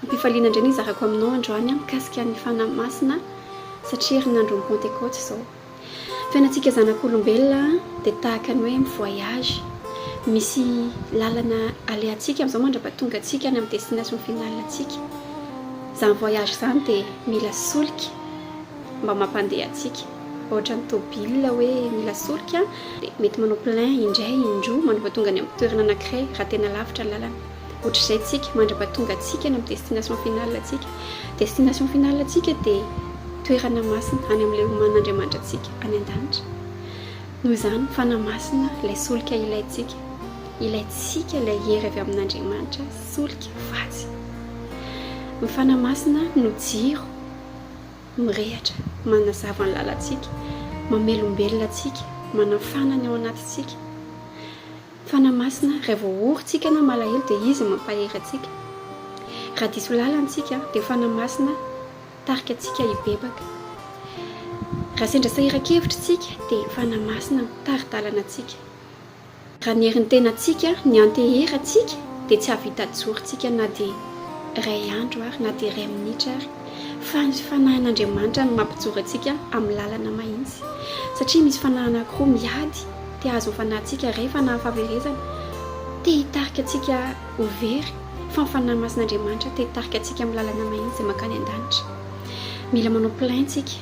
Mpifaliana indray ny zarako aminao androany mikasika ny fanahy masina satria herinandro ny Pentecôte zao. Fiainantsika zanak'olombelona dia tahaka ny hoe mivoyage, misy lalana alehantsika amin'izao mandrapahatonga antsika any amin'ny destination finale antsika. Izany voyage izany dia mila solika mba mampandeha antsika. Ohatra ny tômôbila hoe mila solika dia mety manao plein indray indroa mandrapahatonga any amin'ny toerana anankiray raha tena lavitra ny lalana. Ohatr'izay tsika mandrapahatonga antsika any amin'ny destination finale antsika. Destination finale antsika dia toerana masina any amin'ilay oman'Andriamanitra antsika any an-danitra. Noho izany fanahy masina ilay solika ilayntsika. Ilayntsika ilay hery avy amin'Andriamanitra, solika vatsy. Ny fanahy masina no jiro mirehatra manazava ny lalantsika, mamelombelona antsika, manafanana ao anatintsika. Fanahy masina raha vao orintsika na malahelo dia izy mampahery antsika. Raha diso lalantsika dia fanahy masina tarika antsika hibebaka. Raha sendra sahirankevitra tsika dia fanahy masina mitari-dalana antsika. Raha ny herin'ny tenantsika ny antehery antsika dia tsy havita jorintsika na dia iray andro ary na dia iray minitra ary. Fa ny fanahin'Andriamanitra no mampijoro antsika amin'ny lalana mahitsy. Satria misy fanahy anankiroa miady dia azo fanahintsika iray fanahy fahaverezana dia hitarika antsika ho very. Fa ny fanahy masin'Andriamanitra dia hitarika antsika amin'ny lalana mahitsy izay mankany an-danitra. Mila manao plein tsika.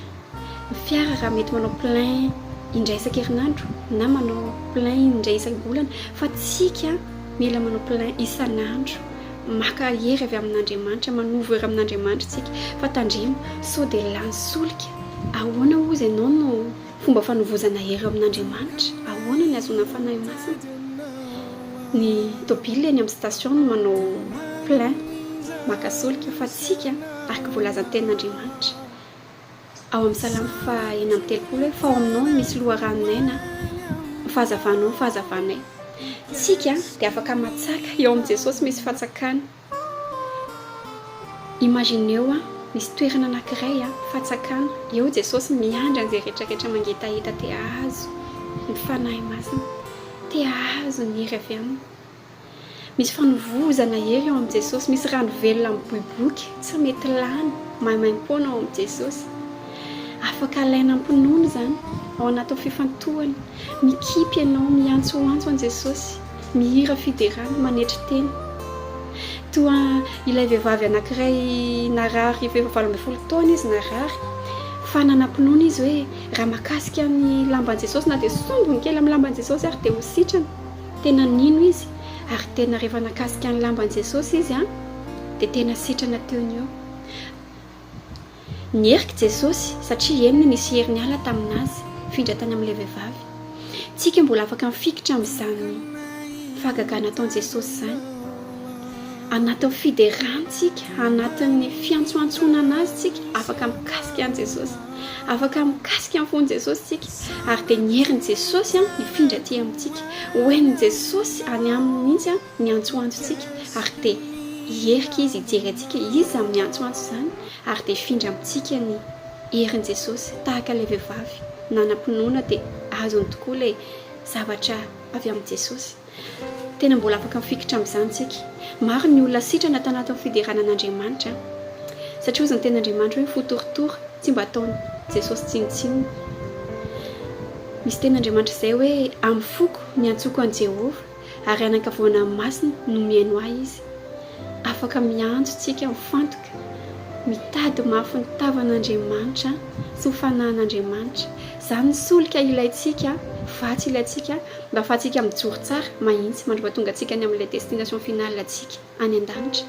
Ny fiara raha mety manao plein indray isan-kerinandro na manao plein indray isan-bolana, fa tsika mila manao plein isan'andro. Maka hery avy amin'Andriamanitra, manovo hery amin'Andriamanitra tsika. Fa tandremo sao dia lany solika. Ahoana ozy ianao no fomba fanovozana hery amin'Andriamanitra? Ahoana ny azona fanahy masina? Ny tômôbila eny amin'ny station no manao plein, maka solika, fa tsika araka voalazan'ny tenin'Andriamanitra. Ao amin'ny Salamo 1:30 fa ao aminao misy loharanonay na fahazavanao fahazavanay. Tsika dia afaka matsaka eo amin'ny Jesosy misy fatsakana. Imagineo misy toerana anankiray fatsakana, eo Jesosy miandry an'izay rehetrarehetra mangitahita dia azo ny fanahy masina, dia azo ny hery avy aminy. Misy fanovozana hery eo amin'ny Jesosy, misy rano velona miboiboiky tsy mety lany maimaim-poana ao amin'ny Jesosy. Afaka alaina ampinono izany ao anaty fifantohana, mikipy ianao miantsoantso an Jesosy, mihira fiderana manetry teny. Toa ilay vehivavy anankiray narary efa 12 taona izy narary, fa nanampinono izy hoe raha makasika ny lamban'i Jesosy na dia sombony kely amin'ny lamban'i Jesosy ary dia ho sitrana. Tena nino izy ary tena rehefa nakasika ny lamban'i Jesosy izy dia tena sitrana teo eo. Nierika Jesosy satria henony nisy heriny ala taminazy findra tany amin'ilay vehivavy. Tsika mbola afaka mifikitra amin'izany fahagagana ataon'i Jesosy izany. Anatin'ny fiderantsika, anatin'ny fiantsoantsoana anazy tsika, afaka mikasika an'i Jesosy. Afaka mikasika amin'ny fon'i Jesosy tsika ary dia ny herin'i Jesosy mifindra aty amintsika. Hoen'i Jesosy any aminy mihitsy ny antsoantsika ary dia hierika izy hijery antsika izy amin'ny antsoantso izany ary dia hifindra amintsika ny herin'i Jesosy tahaka ilay vehivavy nanampinoana dia azony tokoa ilay zavatra avy amin'i Jesosy. Tena mbola afaka mifikitra amin'izany tsika. Maro ny olona sitrana tanatin'ny fideranan'Andriamanitra satria hozy ny ten'Andriamanitra hoe fotorotoro tsy mba ataon'i Jesosy tsinotsinona. Misy ten'Andriamanitra izay hoe amin'ny foko ny antsoko an'i Jehovah ary anankaviana masina no mihaino ahy izy. Afaka miantso tsika mifantoka, mitady mafy ny tavan'Andriamanitra sy ny fanahin'Andriamanitra. Izany ny solika ilayntsika, vatsy ilayntsika mba ahafahantsika mijoro tsara mahitsy mandra-pahatonga antsika any amin'ilay destination finale antsika any an-danitra.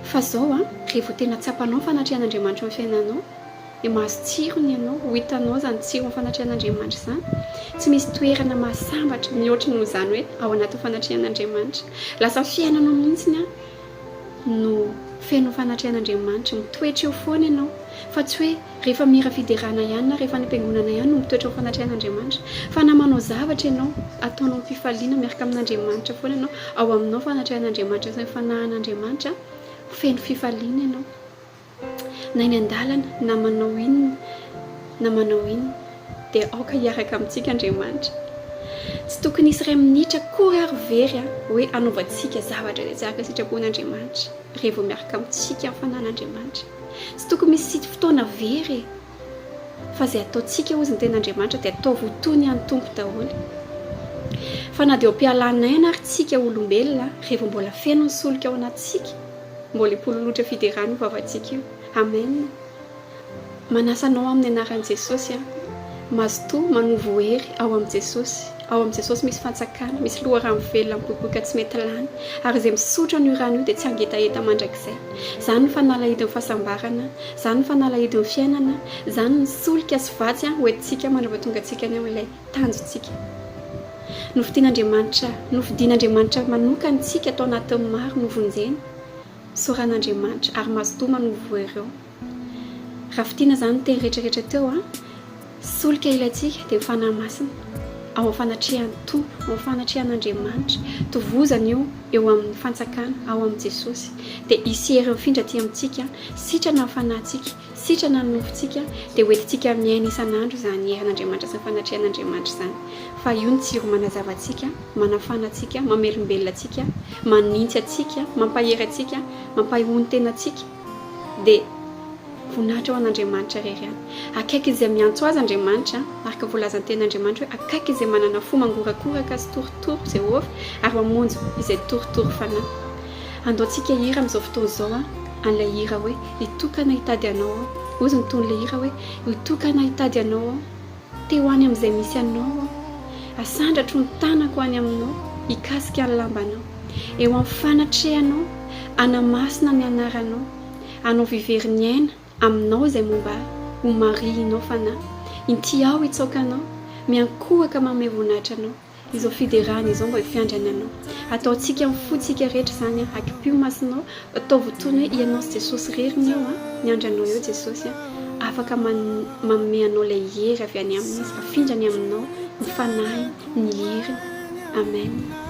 Fa izao rehefa tena tsapanao ny fanatrehan'Andriamanitra amin'ny fiainanao, dia mahazo tsirony ianao, ho hitanao izany tsiro ny fanatrehan'Andriamanitra izany. Tsy misy toerana mahasambatra mihoatra noho izany hoe ao anatin'ny fanatrehan'Andriamanitra. Lasa fiainanao mihitsy no feno fanatrehan'Andriamanitra, mitoetra eo foana ianao. Fa tsy hoe rehefa mira fiderana ihany na rehefa nimpiangonana ihany no mitoetra eo fanatrehan'Andriamanitra. Fa na manao zavatra ianao, ataonao mpifaliana miaraka amin'Andriamanitra foana ianao, ao aminao fanatrehan'Andriamanitra sy ny fanahin'Andriamanitra, feno fifaliana ianao. Na eny an-dalana na manao inona dia aoka hiaraka amintsika Andriamanitra. tsy tokony isy ray minitra kory ary very hoe anaovantsika zavatra zay tsaraka sitrapon'Andriamanitra rehefa miaraka amintsika amin'ny fanan'Andriamanitra. Tsy tokony misy fotoana very fa zay ataontsika ozy ny ten'Andriamanitra dia atao votony any tompo daholo. Fa na dia am-pialanaina ary tsika olombelona rehefa mbola feno ny solika ao anatsika, mbola hipololotra fiderana io vavantsika io. Amen. Manasanao amin'ny anaran'i Jesosy mazotoa manovo hery ao amin'i Jesosy. Ao amin'i Jesosy misy fantsakana, misy loharano velona miboaboaka tsy mety lany, ary izay misotra ny rano io dia tsy angetaeta mandrakizay. Zany ny fanalahidin'ny fahasambarana, zany ny fanalahidin'ny fiainana, zany ny solika sy vatsy hoentintsika mandrapatonga antsika any amin'ilay tanjontsika. Nofidian'Andriamanitra manokana tsika atao anatin'ny maro novonjeny soran'Andriamanitra ary mazotoa manovo ireo. Raha fitina zany ny teny rehetrarehetra teo solika ilayntsika dia mifanahy masina ao amin'ny fanatrihan'ny tompo, ao amin'ny fanatrihan'Andriamanitra, tovozany io eo amin'ny fantsakana ao amin'i Jesosy. Dia hisy hery mifindra aty amintsika, sitrana ny fanahintsika, sitrana ny nofontsika, dia hoentintsika miaina isan'andro izany herin'Andriamanitra sy ny fanatrihan'Andriamanitra izany. Fa io ny tsiro manazava antsika, manafana antsika, mamelombelona antsika, manintsy antsika, mampahery antsika, mampahony tenantsika. Dia voninahitra ho an'Andriamanitra rery any. Akaiky izay miantso azy Andriamanitra, araka voalazan'ny ten'Andriamanitra hoe akaiky izay manana fo mangorakoraka sy torotoro Jehovah ary mamonjy izay torotoro fanahy. Andaontsika hira amin'izao fotoana izao an'ilay hira hoe hitokana hitady anao. Ozy ny toin'ilay hira hoe hitokana hitady anao, teo any amin'izay misy anao, asandratro ny tanako any aminao, hikasika ny lambanao. Eo amin'ny fanatrehanao, anamasina ny anaranao, anao viverin'ny aina aminao izay momba ho marianao fanahy. Inty ao hitsaokanao, miankohaka manome voninahitra anao. Izao fiderana izao mba hifiandrana anao. Ataontsika amin'ny fontsika rehetra izany akipio masinao, atao votony hoe ianao sy Jesosy reriny eo ny andranao eo Jesosy afaka manome anao ilay hery avy any aminy izy, afindrany aminao ny fanahy, ny heriny. Amen.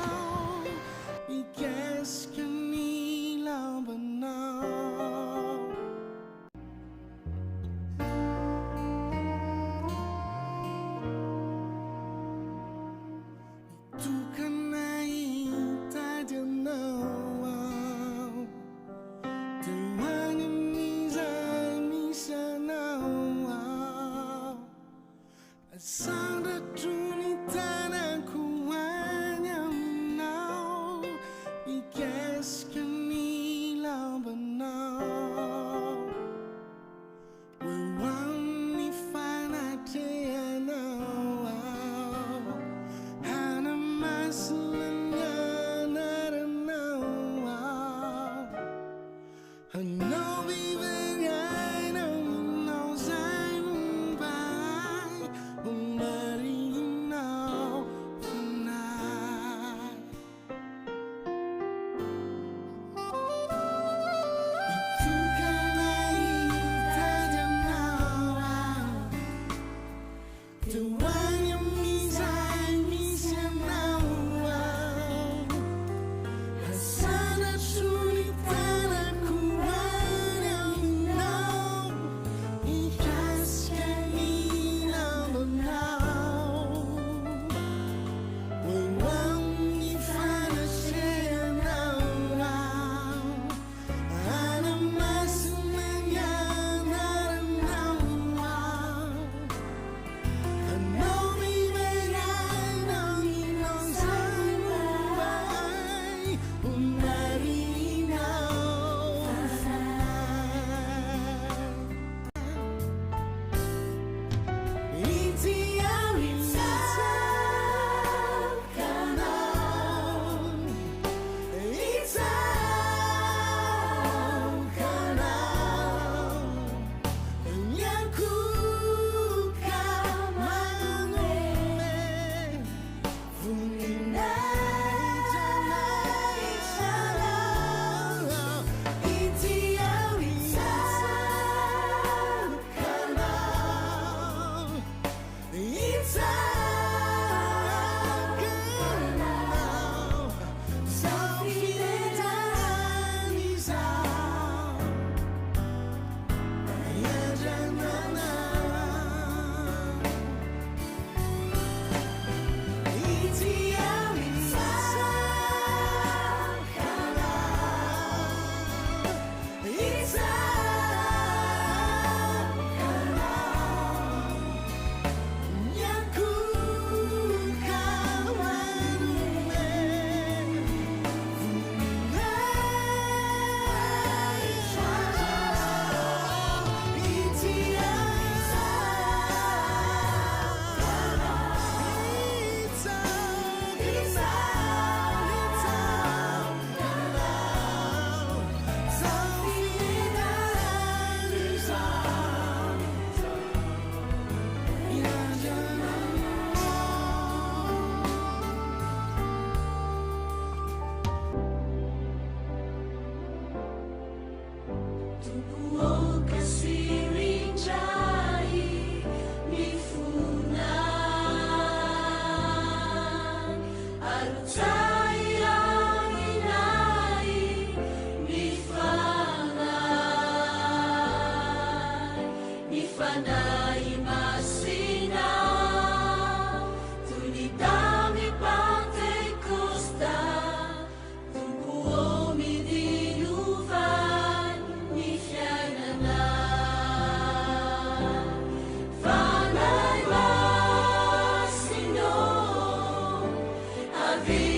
Be